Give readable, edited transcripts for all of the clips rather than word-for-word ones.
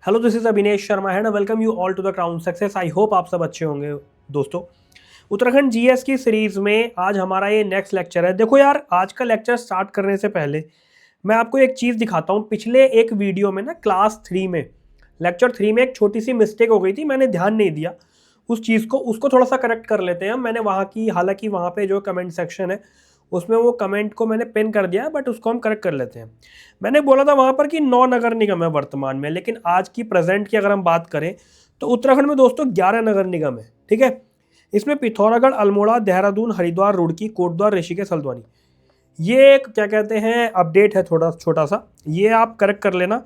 Hello, this is Abhinesh Sharma है ना। Welcome you all to the crown success. I hope आप सब अच्छे होंगे दोस्तों। उत्तराखंड जीएस की सीरीज में आज हमारा ये नेक्स्ट लेक्चर है। देखो यार, आज का लेक्चर स्टार्ट करने से पहले मैं आपको एक चीज़ दिखाता हूँ। पिछले एक वीडियो में ना क्लास 3 में लेक्चर 3 में एक छोटी सी मिस्टेक हो गई थी, मैंने ध्यान नहीं दिया उस चीज़ को। उसको थोड़ा सा करेक्ट कर लेते हैं। मैंने वहाँ की, हालांकि वहाँ पे जो कमेंट सेक्शन है उसमें वो कमेंट को मैंने पिन कर दिया है, बट उसको हम करेक्ट कर लेते हैं। मैंने बोला था वहाँ पर कि 9 नगर निगम है वर्तमान में, लेकिन आज की प्रेजेंट की अगर हम बात करें तो उत्तराखंड में दोस्तों 11 नगर निगम है। ठीक है, इसमें पिथौरागढ़, अल्मोड़ा, देहरादून, हरिद्वार, रुड़की, कोटद्वार, ऋषिकेश, हल्द्वानी। ये एक क्या कहते हैं अपडेट है, थोड़ा छोटा सा, ये आप करेक्ट कर लेना।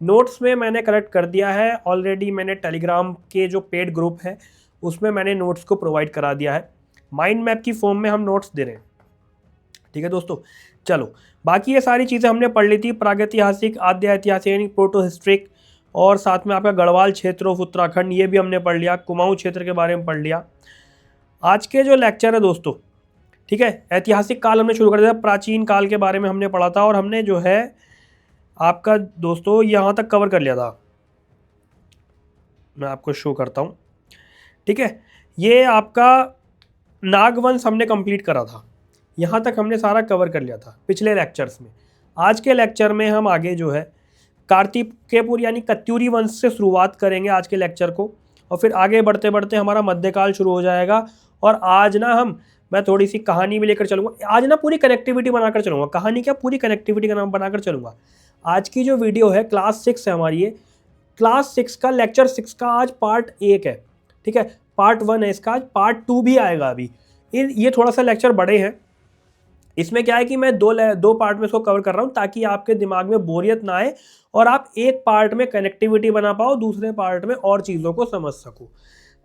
नोट्स में मैंने करेक्ट कर दिया है ऑलरेडी। मैंने टेलीग्राम के जो पेड ग्रुप है उसमें मैंने नोट्स को प्रोवाइड करा दिया है। माइंड मैप की फॉर्म में हम नोट्स दे रहे हैं। ठीक है दोस्तों, चलो बाकी ये सारी चीज़ें हमने पढ़ ली थी। प्रागैतिहासिक, आद्य ऐतिहासिक यानी प्रोटो हिस्ट्रिक, और साथ में आपका गढ़वाल क्षेत्र ऑफ उत्तराखंड ये भी हमने पढ़ लिया। कुमाऊं क्षेत्र के बारे में पढ़ लिया। आज के जो लेक्चर है दोस्तों, ठीक है, ऐतिहासिक काल हमने शुरू कर दिया। प्राचीन काल के बारे में हमने पढ़ा था और हमने जो है आपका दोस्तों यहाँ तक कवर कर लिया था। मैं आपको शो करता हूँ। ठीक है, ये आपका नागवंश हमने कंप्लीट करा था। यहाँ तक हमने सारा कवर कर लिया था पिछले लेक्चर्स में। आज के लेक्चर में हम आगे जो है कार्तिकेयपुर यानी कत्यूरी वंश से शुरुआत करेंगे आज के लेक्चर को, और फिर आगे बढ़ते बढ़ते हमारा मध्यकाल शुरू हो जाएगा। और आज ना मैं थोड़ी सी कहानी भी लेकर चलूँगा। आज ना पूरी कनेक्टिविटी बनाकर चलूँगा, कहानी क्या, पूरी कनेक्टिविटी का नाम बनाकर चलूँगा। आज की जो वीडियो है क्लास 6 है हमारी, ये क्लास 6 का लेक्चर 6 का आज पार्ट 1 है। ठीक है, पार्ट 1 है इसका, आज पार्ट 2 भी आएगा अभी। ये थोड़ा सा लेक्चर बड़े हैं। इसमें क्या है कि मैं दो पार्ट में इसको कवर कर रहा हूँ ताकि आपके दिमाग में बोरियत ना आए और आप एक पार्ट में कनेक्टिविटी बना पाओ, दूसरे पार्ट में और चीज़ों को समझ सको।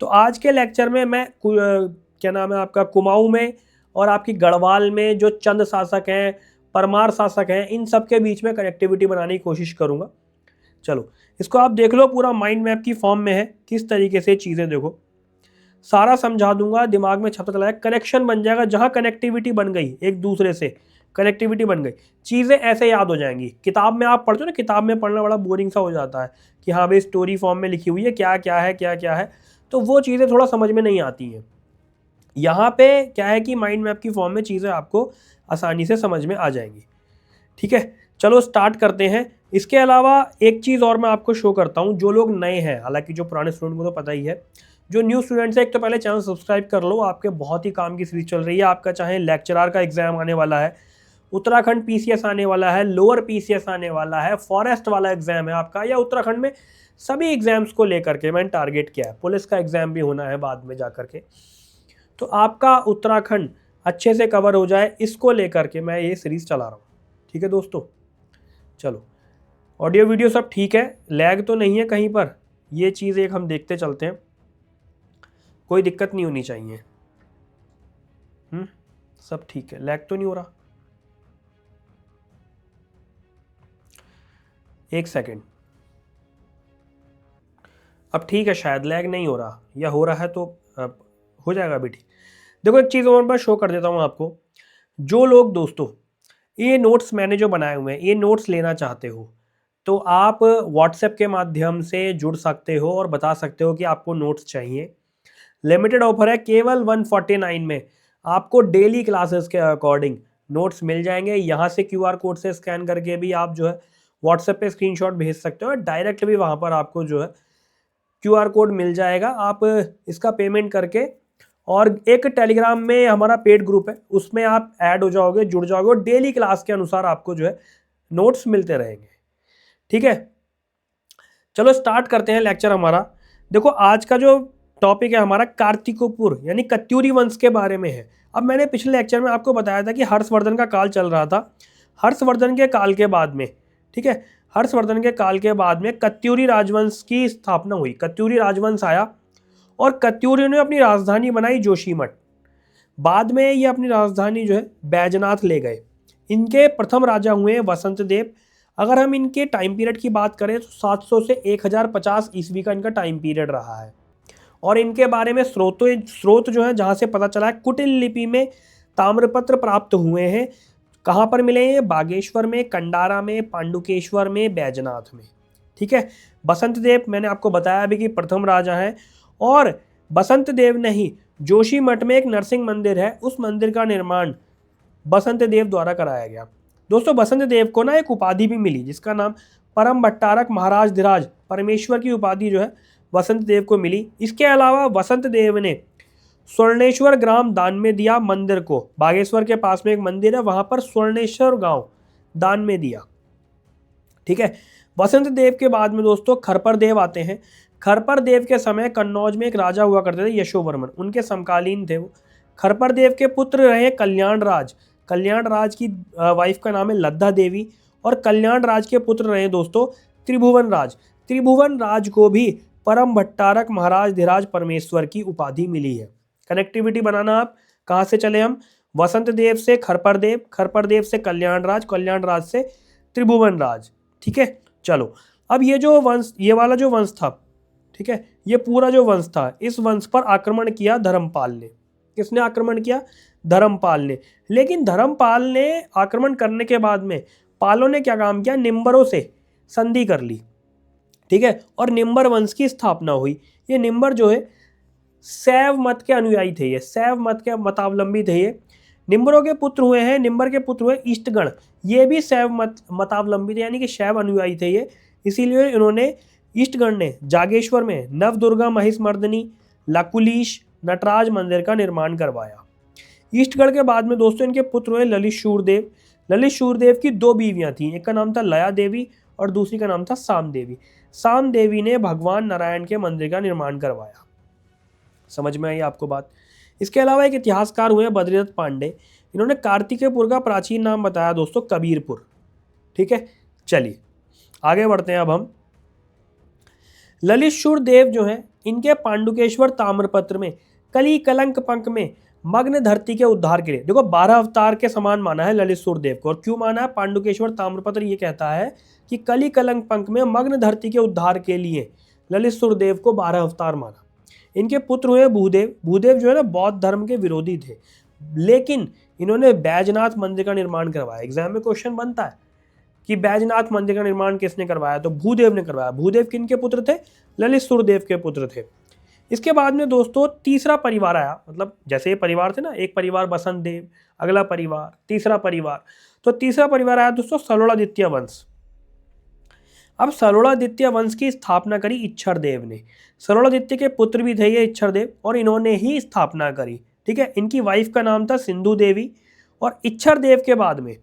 तो आज के लेक्चर में मैं क्या नाम है आपका, कुमाऊं में और आपकी गढ़वाल में जो चंद शासक हैं, परमार शासक हैं, इन सब के बीच में कनेक्टिविटी बनाने की कोशिश करूँगा। चलो इसको आप देख लो, पूरा माइंड मैप की फॉर्म में है, किस तरीके से चीज़ें देखो सारा समझा दूंगा, दिमाग में छपता चला है, कनेक्शन बन जाएगा। जहां कनेक्टिविटी बन गई, एक दूसरे से कनेक्टिविटी बन गई, चीज़ें ऐसे याद हो जाएंगी। किताब में आप पढ़ते हो ना, किताब में पढ़ना बड़ा बोरिंग सा हो जाता है कि हाँ भाई स्टोरी फॉर्म में लिखी हुई है, क्या क्या है क्या क्या है, तो वो चीज़ें थोड़ा समझ में नहीं आती हैं। यहाँ पे क्या है कि माइंड मैप की फॉर्म में चीज़ें आपको आसानी से समझ में आ जाएंगी। ठीक है, चलो स्टार्ट करते हैं। इसके अलावा एक चीज़ और मैं आपको शो करता हूँ। जो लोग नए हैं, हालांकि जो पुराने स्टूडेंट को तो पता ही है, जो न्यू स्टूडेंट्स है, एक तो पहले चैनल सब्सक्राइब कर लो। आपके बहुत ही काम की सीरीज चल रही है। आपका चाहे लेक्चरर का एग्जाम आने वाला है, उत्तराखंड पीसीएस आने वाला है, लोअर पीसीएस आने वाला है, फॉरेस्ट वाला एग्जाम है आपका, या उत्तराखंड में सभी एग्जाम्स को लेकर के मैंने टारगेट किया है। पुलिस का एग्जाम भी होना है बाद में जा करके, तो आपका उत्तराखंड अच्छे से कवर हो जाए, इसको लेकर के मैं ये सीरीज चला रहा हूँ। ठीक है दोस्तों, चलो ऑडियो वीडियो सब ठीक है, लैग तो नहीं है कहीं पर, ये चीज़ एक हम देखते चलते हैं, कोई दिक्कत नहीं होनी चाहिए। सब ठीक है, लैग तो नहीं हो रहा। एक सेकेंड, अब ठीक है, शायद लैग नहीं हो रहा, या हो रहा है तो अब हो जाएगा अभी ठीक। देखो एक चीज़ और मैं शो कर देता हूँ आपको। जो लोग दोस्तों ये नोट्स मैंने जो बनाए हुए हैं, ये नोट्स लेना चाहते हो तो आप व्हाट्सएप के माध्यम से जुड़ सकते हो और बता सकते हो कि आपको नोट्स चाहिए। लिमिटेड ऑफर है, केवल 149 में आपको डेली क्लासेस के अकॉर्डिंग नोट्स मिल जाएंगे। यहाँ से क्यूआर कोड से स्कैन करके भी आप जो है व्हाट्सएप पे स्क्रीनशॉट भेज सकते हो, डायरेक्ट भी वहाँ पर आपको जो है क्यूआर कोड मिल जाएगा। आप इसका पेमेंट करके, और एक टेलीग्राम में हमारा पेड ग्रुप है, उसमें आप ऐड हो जाओगे, जुड़ जाओगे, और डेली क्लास के अनुसार आपको जो है नोट्स मिलते रहेंगे। ठीक है, चलो स्टार्ट करते हैं लेक्चर हमारा। देखो आज का जो टॉपिक है हमारा कार्तिकोपुर यानी कत्यूरी वंश के बारे में है। अब मैंने पिछले लेक्चर में आपको बताया था कि हर्षवर्धन का काल चल रहा था। हर्षवर्धन के काल के बाद में, ठीक है, हर्षवर्धन के काल के बाद में कत्यूरी राजवंश की स्थापना हुई। कत्यूरी राजवंश आया और कत्यूरियों ने अपनी राजधानी बनाई जोशीमठ। बाद में ये अपनी राजधानी जो है बैजनाथ ले गए। इनके प्रथम राजा हुए वसंत देव। अगर हम इनके टाइम पीरियड की बात करें तो 700 से 1050 ईस्वी का इनका टाइम पीरियड रहा है। और इनके बारे में स्रोत जो है जहाँ से पता चला है, कुटिल लिपि में ताम्रपत्र प्राप्त हुए हैं। कहाँ पर मिले हैं? बागेश्वर में, कंडारा में, पांडुकेश्वर में, बैजनाथ में। ठीक है। बसंत देव मैंने आपको बताया अभी कि प्रथम राजा हैं, और बसंत देव ने ही जोशीमठ में एक नरसिंह मंदिर है, उस मंदिर का निर्माण बसंत देव द्वारा कराया गया। दोस्तों बसंत देव को ना एक उपाधि भी मिली जिसका नाम परम भट्टारक महाराज धीराज, परमेश्वर की उपाधि जो है बसंत देव को मिली। इसके अलावा बसंत देव ने स्वर्णेश्वर ग्राम दान में दिया मंदिर को। बागेश्वर के पास में एक मंदिर है, वहां पर स्वर्णेश्वर गांव दान में दिया। ठीक है। बसंत देव के बाद में दोस्तों खरपर देव आते हैं। खरपर देव के समय कन्नौज में एक राजा हुआ करते थे यशोवर्मन, उनके समकालीन थे वो। खरपर देव के पुत्र रहे कल्याण राज। कल्याण राज की वाइफ का नाम है लद्दा देवी, और कल्याण राज के पुत्र रहे दोस्तों त्रिभुवन राज। त्रिभुवन राज को भी परम भट्टारक महाराज धीराज परमेश्वर की उपाधि मिली है। कनेक्टिविटी बनाना आप, कहाँ से चले हम, वसंत देव से खरपर देव, खरपर देव से कल्याण राज, कल्याण राज से त्रिभुवन राज। ठीक है। चलो अब ये जो वंश, ये वाला जो वंश था, ठीक है, ये पूरा जो वंश था, इस वंश पर आक्रमण किया धर्मपाल ने। किसने आक्रमण किया? धर्मपाल ने। लेकिन धर्मपाल ने आक्रमण करने के बाद में पालों ने क्या काम किया, निम्बरों से संधि कर ली। ठीक है। और निम्बर वंश की स्थापना हुई। ये निम्बर जो है शैव मत के अनुयायी थे, ये शैव मत के मतावलंबी थे। ये निम्बरों के पुत्र हुए हैं, निम्बर के पुत्र हुए इष्टगण, ये भी शैव मतावलंबी थे, यानी कि शैव अनुयायी थे ये। इसीलिए इन्होंने इष्टगण ने जागेश्वर में नवदुर्गा महिषमर्दिनी लकुलीश नटराज मंदिर का निर्माण करवाया। इष्टगढ़ के बाद में दोस्तों इनके पुत्र हुए ललित शूरदेव। ललित शूरदेव की 2 बीवियां थीं, एक का नाम था लया देवी और दूसरी का नाम था साम देवी। साम देवी ने भगवान नारायण के मंदिर का निर्माण करवाया। समझ में आई आपको बात? इसके अलावा एक इतिहासकार हुए बद्रीदत्त पांडे, इन्होंने कार्तिकेयपुर का प्राचीन नाम बताया दोस्तों कबीरपुर। ठीक है। चलिए आगे बढ़ते हैं अब हम। ललित शूरदेव जो हैं, इनके पांडुकेश्वर ताम्रपत्र में कली कलंक पंख में मग्न धरती के उद्धार के लिए, देखो 12 अवतार के समान माना है ललित शूरदेव को। और क्यों माना है? पांडुकेश्वर ताम्रपत्र ये कहता है कि कली कलंक पंख में मग्न धरती के उद्धार के लिए ललित शूरदेव को 12 अवतार माना। इनके पुत्र हुए भूदेव। भूदेव जो है ना बौद्ध धर्म के विरोधी थे, लेकिन इन्होंने बैजनाथ मंदिर का निर्माण करवाया। एग्जाम में क्वेश्चन बनता है कि बैजनाथ मंदिर का निर्माण किसने करवाया, तो भूदेव ने करवाया। भूदेव किनके पुत्र थे? ललित शूरदेव के पुत्र थे। इसके बाद में दोस्तों तीसरा परिवार आया, मतलब जैसे ये परिवार थे ना, एक परिवार बसंत देव, अगला परिवार, तीसरा परिवार। तो तीसरा परिवार आया दोस्तों सलोड़ादित्य वंश। अब सलोड़ादित्य वंश की स्थापना करी इच्छर देव ने। सलोड़ादित्य के पुत्र भी थे ये इच्छर देव, और इन्होंने ही स्थापना करी। ठीक है। इनकी वाइफ का नाम था सिंधु देवी। और इच्छर देव के बाद में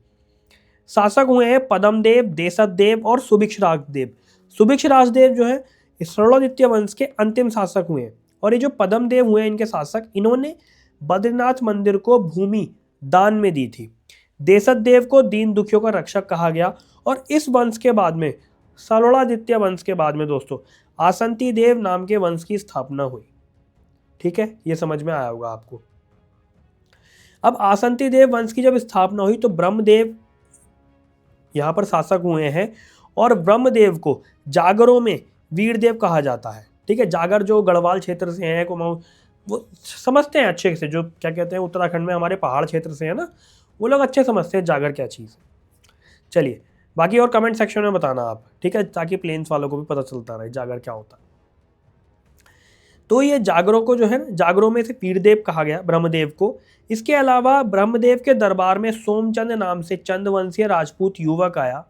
शासक हुए हैं पद्मदेव, देशत देव और सुभिक्षराज देव। सुभिक्षराज देव जो है सलोड़ादित्य वंश के अंतिम शासक हुए हैं। और ये जो पद्मदेव हुए इनके शासक, इन्होंने बद्रीनाथ मंदिर को भूमि दान में दी थी। देशत देव को दीन दुखियों का रक्षक कहा गया। और इस वंश के बाद में सलोड़ादित्य वंश के बाद में दोस्तों आसंती देव नाम के वंश की स्थापना हुई। ठीक है, ये समझ में आया होगा आपको। अब आसंती देव वंश की जब स्थापना हुई तो ब्रह्मदेव यहां पर शासक हुए हैं, और ब्रह्मदेव को जागरों में वीरदेव कहा जाता है। ठीक है। जागर जो गढ़वाल क्षेत्र से हैं, कुमाऊं, वो समझते हैं अच्छे से, जो क्या कहते हैं उत्तराखंड में हमारे पहाड़ क्षेत्र से है ना, वो लोग अच्छे समझते हैं जागर क्या चीज़। चलिए बाकी और कमेंट सेक्शन में बताना आप, ठीक है, ताकि प्लेन्स वालों को भी पता चलता रहे जागर क्या होता है। तो ये जागरों को जो है ना, जागरों में से वीरदेव कहा गया ब्रह्मदेव को। इसके अलावा ब्रह्मदेव के दरबार में सोमचंद नाम से चंदवंशीय राजपूत युवक आया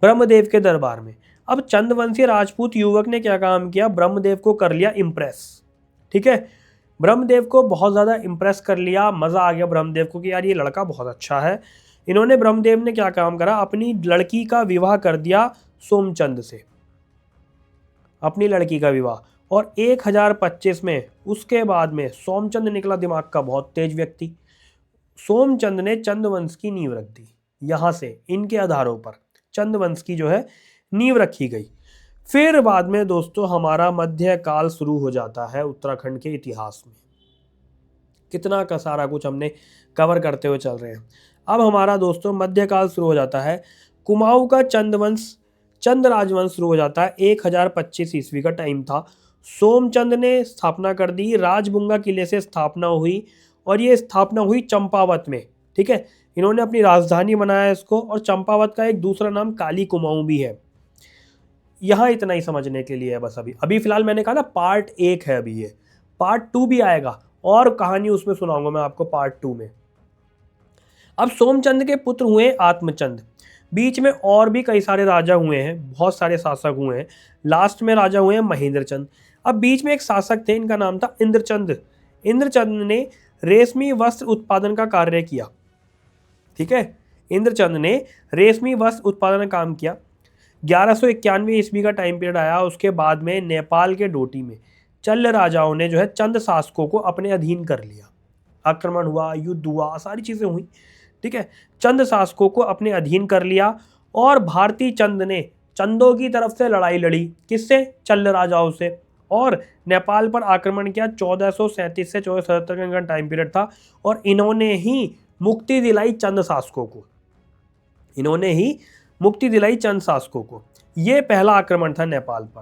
ब्रह्मदेव के दरबार में। अब चंदवंशीय राजपूत युवक ने क्या काम किया, ब्रह्मदेव को कर लिया इम्प्रेस। ठीक है। ब्रह्मदेव को बहुत ज़्यादा इम्प्रेस कर लिया, मज़ा आ गया ब्रह्मदेव को कि यार ये लड़का बहुत अच्छा है। इन्होंने, ब्रह्मदेव ने क्या काम करा, अपनी लड़की का विवाह कर दिया सोमचंद से, अपनी लड़की का विवाह। और 1025 में उसके बाद में सोमचंद निकला दिमाग का बहुत तेज व्यक्ति। सोमचंद ने चंदवंश की नींव रख दी। यहाँ से इनके आधारों पर चंदवंश की जो है नींव रखी गई। फिर बाद में दोस्तों हमारा मध्यकाल शुरू हो जाता है उत्तराखंड के इतिहास में। कितना का सारा कुछ हमने कवर करते हुए चल रहे हैं। अब हमारा दोस्तों मध्यकाल शुरू हो जाता है। कुमाऊं का चंदवंश, चंद राजवंश शुरू हो जाता है। 1025 ईस्वी का टाइम था। सोमचंद ने स्थापना कर दी। राजबुंगा किले से स्थापना हुई, और ये स्थापना हुई चंपावत में। ठीक है। इन्होंने अपनी राजधानी बनाया इसको, और चंपावत का एक दूसरा नाम काली कुमाऊं भी है। यहाँ इतना ही समझने के लिए है बस। अभी अभी फिलहाल मैंने कहा ना पार्ट 1 है, अभी ये पार्ट 2 भी आएगा और कहानी उसमें सुनाऊंगा मैं आपको पार्ट 2 में। अब सोमचंद के पुत्र हुए आत्मचंद। बीच में और भी कई सारे राजा हुए हैं, बहुत सारे शासक हुए हैं। लास्ट में राजा हुए हैं महेंद्रचंद। अब बीच में एक शासक थे, इनका नाम था इंद्रचंद। इंद्रचंद ने रेशमी वस्त्र उत्पादन का कार्य किया। ठीक है, इंद्रचंद ने रेशमी वस्त्र उत्पादन का काम किया। 1191 ईस्वी का टाइम पीरियड आया। उसके बाद में नेपाल के डोटी में चल्ल राजाओं ने जो है चंद शासकों को अपने अधीन कर लिया। आक्रमण हुआ, युद्ध हुआ, सारी चीजें हुई। ठीक है, चंद शासकों को अपने अधीन कर लिया और भारतीय चंद ने चंदों की तरफ से लड़ाई लड़ी। किससे? चल्ल राजाओं से। और नेपाल पर आक्रमण किया। 1437 से 1477 का इनका टाइम पीरियड था और इन्होंने ही मुक्ति दिलाई चंद शासकों को। इन्होंने ही मुक्ति दिलाई चंद शासकों को। ये पहला आक्रमण था नेपाल पर।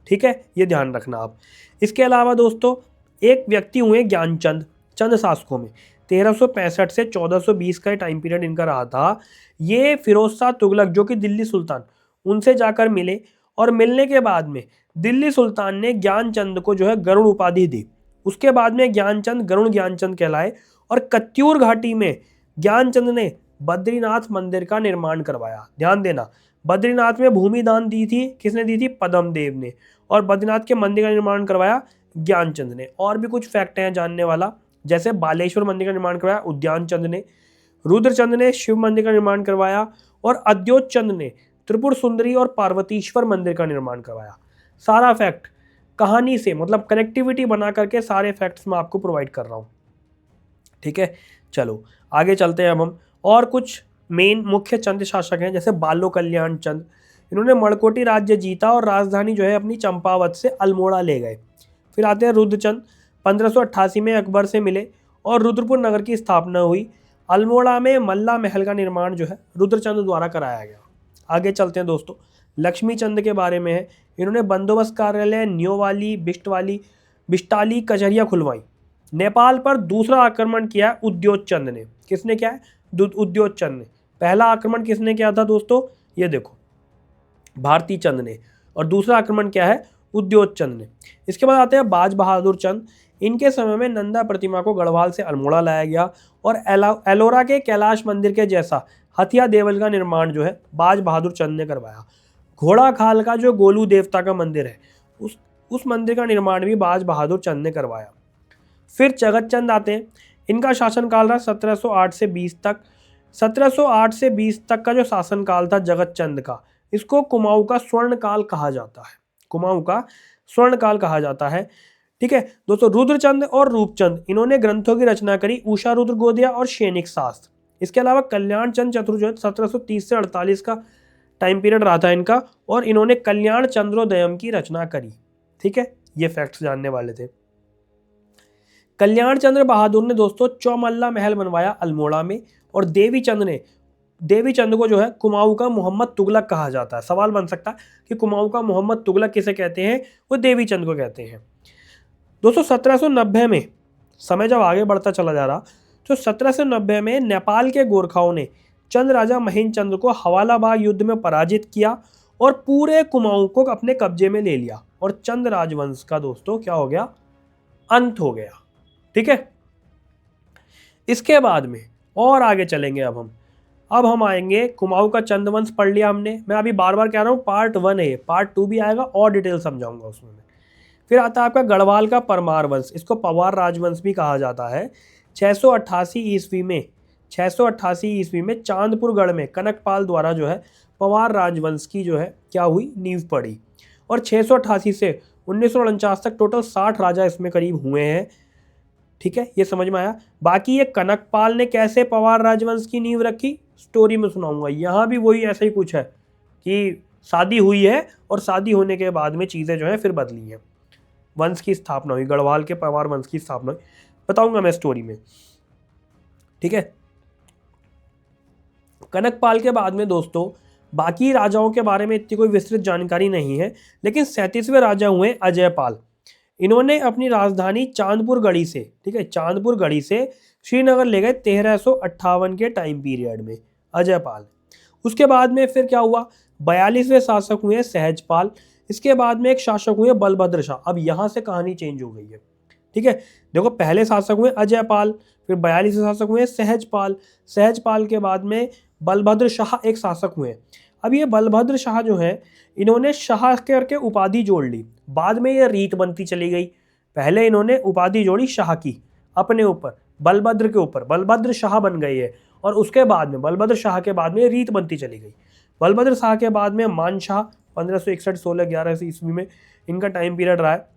ठीक है, ये ध्यान रखना आप। इसके अलावा दोस्तों एक व्यक्ति हुए ज्ञानचंद, चंद शासकों में 1365 से 1420 का टाइम पीरियड इनका रहा था। ये फिरोज शाह तुगलक जो कि दिल्ली सुल्तान, उनसे जाकर मिले और मिलने के बाद में दिल्ली सुल्तान ने ज्ञानचंद को जो है गरुड़ उपाधि दी। उसके बाद में ज्ञानचंद गरुड़ ज्ञानचंद कहलाए और कत्यूर घाटी में ज्ञानचंद ने बद्रीनाथ मंदिर का निर्माण करवाया। ध्यान देना, बद्रीनाथ में भूमि दान दी थी, किसने दी थी? पद्मदेव ने। और बद्रीनाथ के मंदिर का निर्माण करवाया ज्ञानचंद ने। और भी कुछ फैक्ट हैं जानने वाला, जैसे बालेश्वर मंदिर का निर्माण करवाया उद्यानचंद ने, रुद्रचंद ने शिव मंदिर का निर्माण करवाया और अद्योतचंद ने त्रिपुर सुंदरी और पार्वतीश्वर मंदिर का निर्माण करवाया। सारा फैक्ट कहानी से, मतलब कनेक्टिविटी बना करके सारे फैक्ट्स मैं आपको प्रोवाइड कर रहा हूँ। ठीक है, चलो आगे चलते हैं अब हम। और कुछ मेन मुख्य चंद शासक हैं, जैसे बालो कल्याण चंद। इन्होंने मड़कोटी राज्य जीता और राजधानी जो है अपनी चंपावत से अल्मोड़ा ले गए। फिर आते हैं रुद्रचंद। 1588 में अकबर से मिले और रुद्रपुर नगर की स्थापना हुई। अल्मोड़ा में मल्ला महल का निर्माण जो है रुद्रचंद द्वारा कराया गया। आगे चलते हैं दोस्तों, लक्ष्मी चंद के बारे में है। इन्होंने बंदोबस्त कार्यालय, न्योवाली, बिस्टाली कचहरियाँ खुलवाई। नेपाल पर दूसरा आक्रमण किया उद्योतचंद ने। किसने किया है? उद्योतचंद ने। पहला आक्रमण किसने किया था दोस्तों? ये देखो, भारतीय चंद ने। और दूसरा आक्रमण क्या है? उद्योतचंद ने। इसके बाद आते हैं बाज बहादुर चंद। इनके समय में नंदा प्रतिमा को गढ़वाल से अल्मोड़ा लाया गया और एलोरा के कैलाश मंदिर के जैसा हथिया देवल का निर्माण जो है बाज बहादुर चंद ने करवाया। घोड़ा खाल का जो गोलू देवता का मंदिर है, उस मंदिर का निर्माण भी बाज बहादुर चंद ने करवाया। फिर जगत चंद आते हैं। इनका शासनकाल रहा 1708 से 20 तक। 1708 से 20 तक का जो शासनकाल था जगत चंद का, इसको कुमाऊं का स्वर्ण काल कहा जाता है। कुमाऊं का स्वर्ण काल कहा जाता है। ठीक है दोस्तों, रुद्रचंद और रूपचंद, इन्होंने ग्रंथों की रचना करी, उषा रुद्र गोदिया और सैनिक शास्त्र। इसके अलावा कल्याण चंद चतुर्वेद 1730 से 48 का टाइम पीरियड रहा था इनका, और इन्होंने कल्याण चंद्रोदयम की रचना करी। ठीक है, ये फैक्ट्स जानने वाले थे। कल्याण चंद्र बहादुर ने दोस्तों चौमल्ला महल बनवाया अल्मोड़ा में, और देवी चंद को जो है कुमाऊं का मोहम्मद तुगलक कहा जाता है। सवाल बन सकता है कि कुमाऊं का मोहम्मद तुगलक किसे कहते हैं? वो देवी चंद को कहते हैं। दोस्तों 1790 में, समय जब आगे बढ़ता चला जा रहा, तो 1790 में नेपाल के गोरखाओं ने चंद राजा महेंद्र चंद्र को हवालाबाग युद्ध में पराजित किया और पूरे कुमाऊं को अपने कब्जे में ले लिया, और चंद राजवंश का दोस्तों क्या हो गया? अंत हो गया। ठीक है, इसके बाद में और आगे चलेंगे। अब हम आएंगे, कुमाऊं का चंदवंश पढ़ लिया हमने। मैं अभी बार बार कह रहा हूँ, पार्ट 1 है, पार्ट 2 भी आएगा और डिटेल समझाऊंगा उसमें। फिर आता है आपका गढ़वाल का परमार वंश, इसको पवार राजवंश भी कहा जाता है। 688 ईस्वी में चांदपुरगढ़ में कनकपाल द्वारा जो है पवार राजवंश की जो है क्या हुई? नींव पड़ी। और 688 से 1949 तक टोटल 60 राजा इसमें करीब हुए हैं। ठीक है, ये समझ में आया। बाकी ये कनकपाल ने कैसे पवार राजवंश की नींव रखी, स्टोरी में सुनाऊंगा। यहाँ भी वही ऐसा ही कुछ है कि शादी हुई है और शादी होने के बाद में चीज़ें जो है फिर बदली हैं, वंश की स्थापना हुई, गढ़वाल के पवार वंश की स्थापना हुई, बताऊंगा मैं स्टोरी में। ठीक है, कनकपाल के बाद में दोस्तों बाकी राजाओं के बारे में इतनी कोई विस्तृत जानकारी नहीं है, लेकिन 37वें राजा हुए अजयपाल। इन्होंने अपनी राजधानी चांदपुरगढ़ी से, ठीक है, चांदपुरगढ़ी से श्रीनगर ले गए 1358 के टाइम पीरियड में अजयपाल। उसके बाद में फिर क्या हुआ? 42वें शासक हुए सहजपाल। इसके बाद में एक शासक हुए बलभद्र शाह। अब यहाँ से कहानी चेंज हो गई है, ठीक है। देखो पहले शासक हुए अजयपाल, फिर 42वें शासक हुए सहजपाल, सहजपाल के बाद में बलभद्र शाह एक शासक हुए। अब ये बलभद्र शाह जो है, इन्होंने शाह करके उपाधि जोड़ ली, बाद में ये रीत बनती चली गई। पहले इन्होंने उपाधि जोड़ी शाह की अपने ऊपर, बलभद्र के ऊपर, बलभद्र शाह बन गई है, और उसके बाद में बलभद्र शाह के बाद में रीत बनती चली गई। बलभद्र शाह के बाद में मानशाह 1561 1611 ईस्वी में इनका टाइम पीरियड रहा है।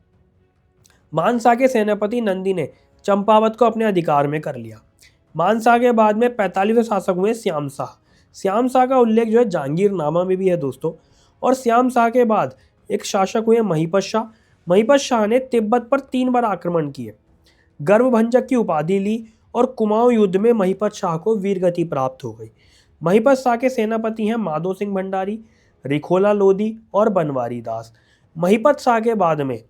मानसा के सेनापति नंदी ने चंपावत को अपने अधिकार में कर लिया। मानसा के बाद में 45वें शासक हुए श्याम शाह। श्याम शाह का उल्लेख जो है जहांगीरनामा में भी है दोस्तों। और श्याम शाह के बाद एक शासक हुए महिपत शाह। महिपत शाह ने तिब्बत पर 3 बार आक्रमण किए, गर्भभंजक की उपाधि ली, और कुमाऊं युद्ध में महिपत शाह को वीरगति प्राप्त हो गई। महिपत शाह के सेनापति हैं माधो सिंह भंडारी, रिखोला लोधी और बनवारी दास। महिपत शाह के बाद में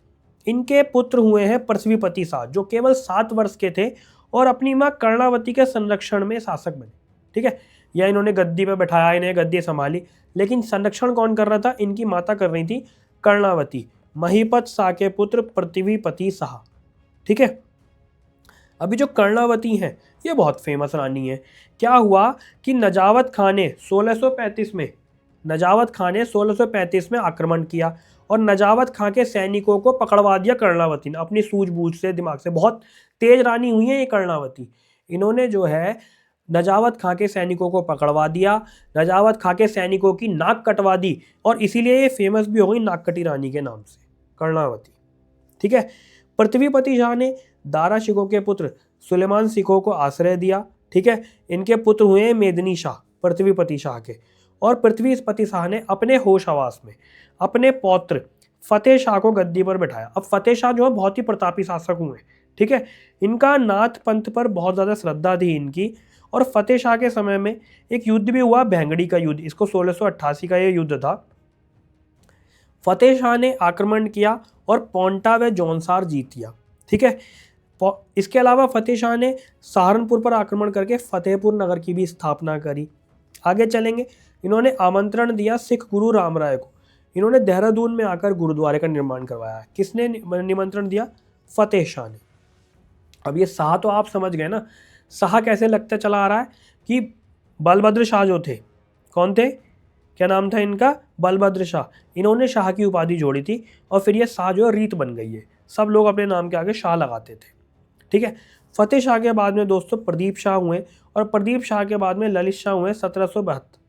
इनके पुत्र हुए हैं पृथ्वीपति शाह, जो केवल 7 वर्ष के थे और अपनी मां कर्णावती के संरक्षण में शासक बने, ठीक है। या इन्होंने गद्दी पे बैठाया, इन्हें गद्दी संभाली, लेकिन संरक्षण कौन कर रहा था? इनकी माता कर रही थी कर्णावती। महिपत शाह के पुत्र पृथ्वीपति शाह, ठीक है। अभी जो कर्णावती हैं ये बहुत फेमस रानी है। क्या हुआ कि नजावत खान ने 1635 में आक्रमण किया, और नजावत खां के सैनिकों को पकड़वा दिया कर्णावती ने अपनी सूझबूझ से, दिमाग से। बहुत तेज रानी हुई है ये कर्णावती। इन्होंने जो है नजावत खां के सैनिकों को पकड़वा दिया, नजावत खां के सैनिकों की नाक कटवा दी, और इसीलिए ये फेमस भी हो गई नाककटी रानी के नाम से, कर्णावती, ठीक है। पृथ्वीपति शाह ने दारा शिकोह के पुत्र सुलेमान शिकोह को आश्रय दिया, ठीक है। इनके पुत्र हुए मेदिनी शाह पृथ्वीपति शाह के। और पृथ्वीपति शाह ने अपने होश हवास में अपने पौत्र फतेह शाह को गद्दी पर बैठाया। अब फतेह शाह जो है बहुत ही प्रतापी शासक हुए, ठीक है। इनका नाथ पंथ पर बहुत ज़्यादा श्रद्धा थी इनकी। और फतेह शाह के समय में एक युद्ध भी हुआ, भेंगड़ी का युद्ध, इसको 1688 का ये युद्ध था। फतेह शाह ने आक्रमण किया और पोंटा व जौनसार जीत लिया, ठीक है। इसके अलावा फतेह शाह ने सहारनपुर पर आक्रमण करके फतेहपुर नगर की भी स्थापना करी। आगे चलेंगे, इन्होंने आमंत्रण दिया सिख गुरु राम राय को। इन्होंने देहरादून में आकर गुरुद्वारे का निर्माण करवाया। किसने निमंत्रण दिया? फतेह शाह ने। अब ये शाह तो आप समझ गए ना, शाह कैसे लगता चला आ रहा है कि बलभद्र शाह जो थे, कौन थे, क्या नाम था इनका? बलभद्र शाह। इन्होंने शाह की उपाधि जोड़ी थी, और फिर ये शाह जो है रीत बन गई है, सब लोग अपने नाम के आगे शाह लगाते थे, ठीक है। फतेह शाह के बाद में दोस्तों प्रदीप शाह हुए, और प्रदीप शाह के बाद में ललित शाह हुए 1772,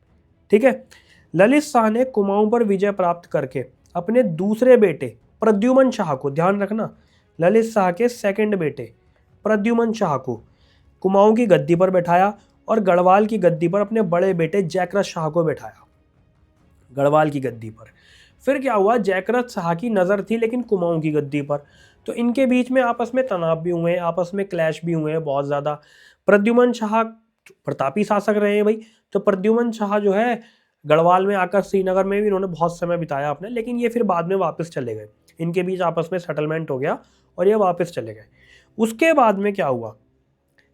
ठीक है। ललित शाह ने कुमाऊं पर विजय प्राप्त करके अपने दूसरे बेटे प्रद्युमन शाह को, ध्यान रखना, ललित शाह के सेकंड बेटे प्रद्युमन शाह को कुमाऊं की गद्दी पर बैठाया, और गढ़वाल की गद्दी पर अपने बड़े बेटे जयक्रत शाह को बैठाया, गढ़वाल की गद्दी पर। फिर क्या हुआ, जयक्रत शाह की नज़र थी लेकिन कुमाऊं की गद्दी पर, तो इनके बीच में आपस में तनाव भी हुए, आपस में क्लैश भी हुए बहुत ज़्यादा। प्रद्युमन शाह प्रतापी शासक रहे हैं भाई, तो प्रद्युमन शाह जो है गढ़वाल में आकर श्रीनगर में भी इन्होंने बहुत समय बिताया अपने, लेकिन ये फिर बाद में वापस चले गए। इनके बीच आपस में सेटलमेंट हो गया और ये वापस चले गए। उसके बाद में क्या हुआ,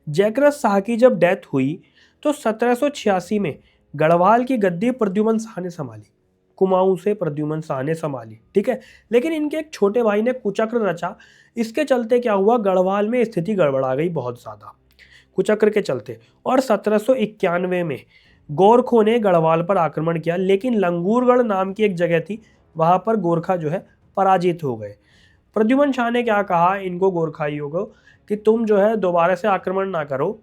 जयक्रत शाह की जब डेथ हुई तो 1786 में गढ़वाल की गद्दी प्रद्युमन शाह ने संभाली, कुमाऊं से प्रद्युमन शाह ने संभाली, ठीक है। लेकिन इनके एक छोटे भाई ने कुचक्र रचा। इसके चलते क्या हुआ, गढ़वाल में स्थिति गड़बड़ा गई बहुत ज़्यादा कुचक्र के चलते। और 1791 में गोरखों ने गढ़वाल पर आक्रमण किया, लेकिन लंगूरगढ़ नाम की एक जगह थी, वहाँ पर गोरखा जो है पराजित हो गए। प्रद्युमन शाह ने क्या कहा इनको, गोरखाइयों को, कि तुम जो है दोबारा से आक्रमण ना करो,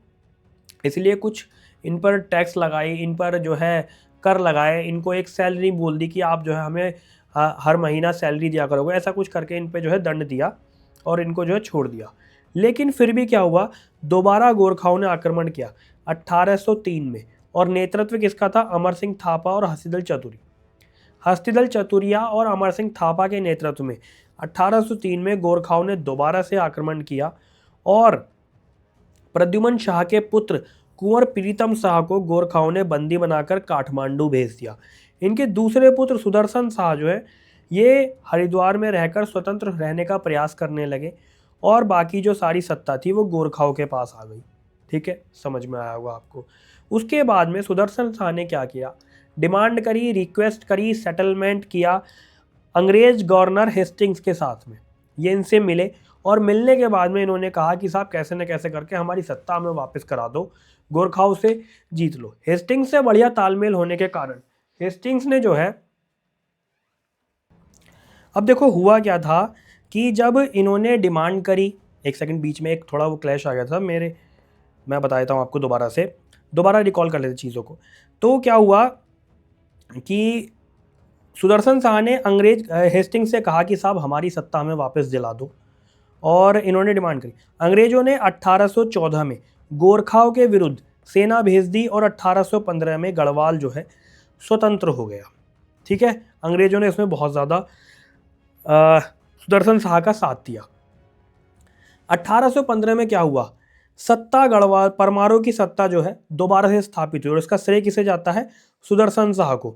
इसलिए कुछ इन पर टैक्स लगाई, इन पर जो है कर लगाए, इनको एक सैलरी बोल दी कि आप जो है हमें हर महीना सैलरी दिया करोगे, ऐसा कुछ करके इन पे जो है दंड दिया और इनको जो है छोड़ दिया। लेकिन फिर भी क्या हुआ, दोबारा गोरखाओं ने आक्रमण किया 1803 में, और नेतृत्व किसका था? अमर सिंह थापा और हस्तिदल चतुरी। हस्तिदल चतुरिया और अमर सिंह थापा के नेतृत्व में 1803 में गोरखाओं ने दोबारा से आक्रमण किया, और प्रद्युमन शाह के पुत्र कुंवर प्रीतम शाह को गोरखाओं ने बंदी बनाकर काठमांडू भेज दिया। इनके दूसरे पुत्र सुदर्शन शाह जो है ये हरिद्वार में रहकर स्वतंत्र रहने का प्रयास करने लगे, और बाकी जो सारी सत्ता थी वो गोरखाओं के पास आ गई, ठीक है, समझ में आया होगा आपको। उसके बाद में सुदर्शन शाह ने क्या किया, डिमांड करी, रिक्वेस्ट करी, सेटलमेंट किया अंग्रेज गवर्नर हेस्टिंग्स के साथ में। ये इनसे मिले और मिलने के बाद में इन्होंने कहा कि साहब कैसे न कैसे करके हमारी सत्ता हमें वापस करा दो, गोरखाओं से जीत लो। हेस्टिंग्स से बढ़िया तालमेल होने के कारण हेस्टिंग्स ने जो है, अब देखो हुआ क्या था कि जब इन्होंने डिमांड करी, एक सेकंड बीच में एक थोड़ा वो क्लैश आ गया था मेरे, मैं बता देता हूँ आपको दोबारा रिकॉल कर लेते चीज़ों को। तो क्या हुआ कि सुदर्शन शाह ने अंग्रेज हेस्टिंग्स से कहा कि साहब हमारी सत्ता हमें वापस दिला दो, और इन्होंने डिमांड करी। अंग्रेजों ने 1814 में गोरखाओं के विरुद्ध सेना भेज दी और 1815 में गढ़वाल जो है स्वतंत्र हो गया। ठीक है, अंग्रेजों ने इसमें बहुत ज़्यादा सुदर्शन शाह का साथ दिया। 1815 में क्या हुआ, सत्ता गढ़वाल परमारों की सत्ता जो है दोबारा से स्थापित हुई, और इसका श्रेय किसे जाता है, सुदर्शन शाह को।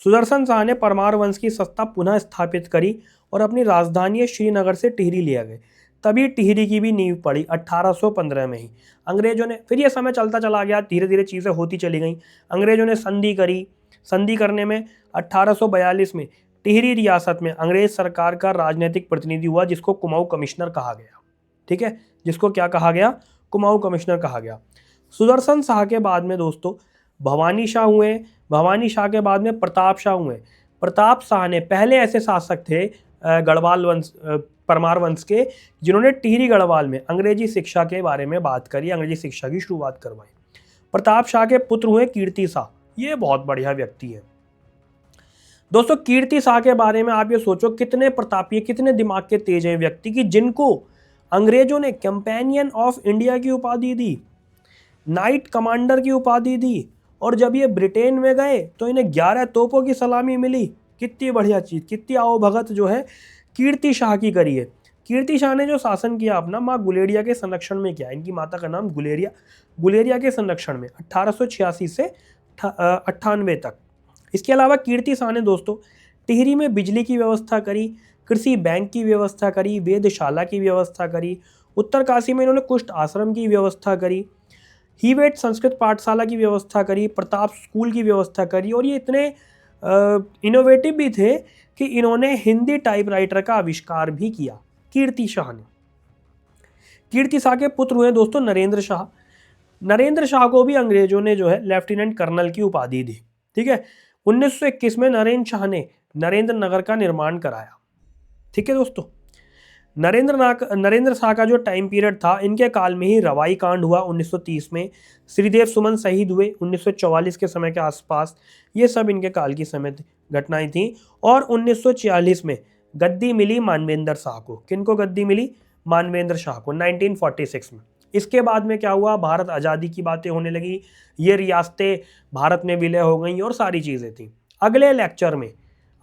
सुदर्शन शाह ने परमार वंश की सत्ता पुनः स्थापित करी और अपनी राजधानी श्रीनगर से टिहरी लिया गए। तभी टिहरी की भी नींव पड़ी 1815 में ही। अंग्रेजों ने, फिर ये समय चलता चला गया, धीरे धीरे चीज़ें होती चली गई। अंग्रेजों ने संधि करी, संधि करने में 1842 में टिहरी रियासत में अंग्रेज सरकार का राजनीतिक प्रतिनिधि हुआ, जिसको कुमाऊं कमिश्नर कहा गया। ठीक है, जिसको क्या कहा गया, कुमाऊं कमिश्नर कहा गया। सुदर्शन शाह के बाद में दोस्तों भवानी शाह हुए, भवानी शाह के बाद में प्रताप शाह हुए। प्रताप शाह ने, पहले ऐसे शासक थे गढ़वाल वंश, परमार वंश के, जिन्होंने टिहरी गढ़वाल में अंग्रेजी शिक्षा के बारे में बात करी, अंग्रेजी शिक्षा की शुरुआत करवाई। प्रताप शाह के पुत्र हुए कीर्ति शाह, ये बहुत बढ़िया व्यक्ति है दोस्तों। कीर्ति शाह के बारे में आप ये सोचो, कितने प्रतापी, कितने दिमाग के तेज हैं व्यक्ति की, जिनको अंग्रेजों ने कंपेनियन ऑफ इंडिया की उपाधि दी, नाइट कमांडर की उपाधि दी, और जब ये ब्रिटेन में गए तो इन्हें 11 तोपों की सलामी मिली। कितनी बढ़िया चीज़, कितनी आओभगत जो है कीर्ति शाह की करी है। कीर्ति शाह ने जो शासन किया अपना माँ गुलेरिया के संरक्षण में किया, इनकी माता का नाम गुलेरिया के संरक्षण में 1886 से 98 तक। इसके अलावा कीर्ति शाह ने दोस्तों टिहरी में बिजली की व्यवस्था करी, कृषि बैंक की व्यवस्था करी, वेदशाला की व्यवस्था करी, उत्तरकाशी में इन्होंने कुष्ठ आश्रम की व्यवस्था करी, हीवेट संस्कृत पाठशाला की व्यवस्था करी, प्रताप स्कूल की व्यवस्था करी, और ये इतने इनोवेटिव भी थे कि इन्होंने हिंदी टाइपराइटर का आविष्कार भी किया, कीर्ति शाह ने। कीर्ति शाह के पुत्र हुए दोस्तों नरेंद्र शाह। नरेंद्र शाह को भी अंग्रेजों ने जो है लेफ्टिनेंट कर्नल की उपाधि दी। ठीक है, 1921 में नरेंद्र शाह ने नरेंद्र नगर का निर्माण कराया। ठीक है दोस्तों, नरेंद्र शाह का जो टाइम पीरियड था, इनके काल में ही रवाई कांड हुआ 1930 में, श्रीदेव सुमन शहीद हुए 1944 के समय के आसपास, ये सब इनके काल की समय घटनाएं थी। और 1946 में गद्दी मिली मानवेंद्र शाह को। किनको गद्दी मिली, मानवेंद्र शाह को 1946 में। इसके बाद में क्या हुआ, भारत आज़ादी की बातें होने लगी, ये रियासतें भारत में विलय हो गई और सारी चीज़ें थी। अगले लेक्चर में,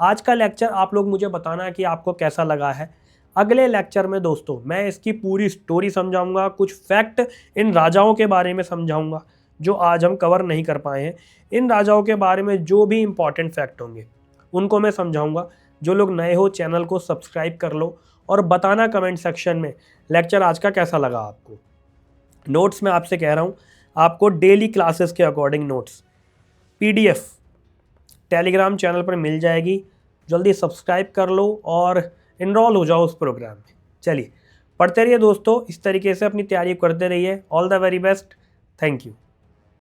आज का लेक्चर आप लोग मुझे बताना कि आपको कैसा लगा है। अगले लेक्चर में दोस्तों मैं इसकी पूरी स्टोरी समझाऊंगा, कुछ फैक्ट इन राजाओं के बारे में समझाऊंगा जो आज हम कवर नहीं कर पाए हैं। इन राजाओं के बारे में जो भी इंपॉर्टेंट फैक्ट होंगे उनको मैं समझाऊंगा। जो लोग नए हो चैनल को सब्सक्राइब कर लो और बताना कमेंट सेक्शन में लेक्चर आज का कैसा लगा आपको। नोट्स मैं आपसे कह रहा हूँ, आपको डेली क्लासेस के according notes PDF Telegram channel पर मिल जाएगी। जल्दी सब्सक्राइब कर लो और इनरोल हो जाओ उस प्रोग्राम में। चलिए पढ़ते रहिए दोस्तों, इस तरीके से अपनी तैयारी करते रहिए। All the very best, thank you.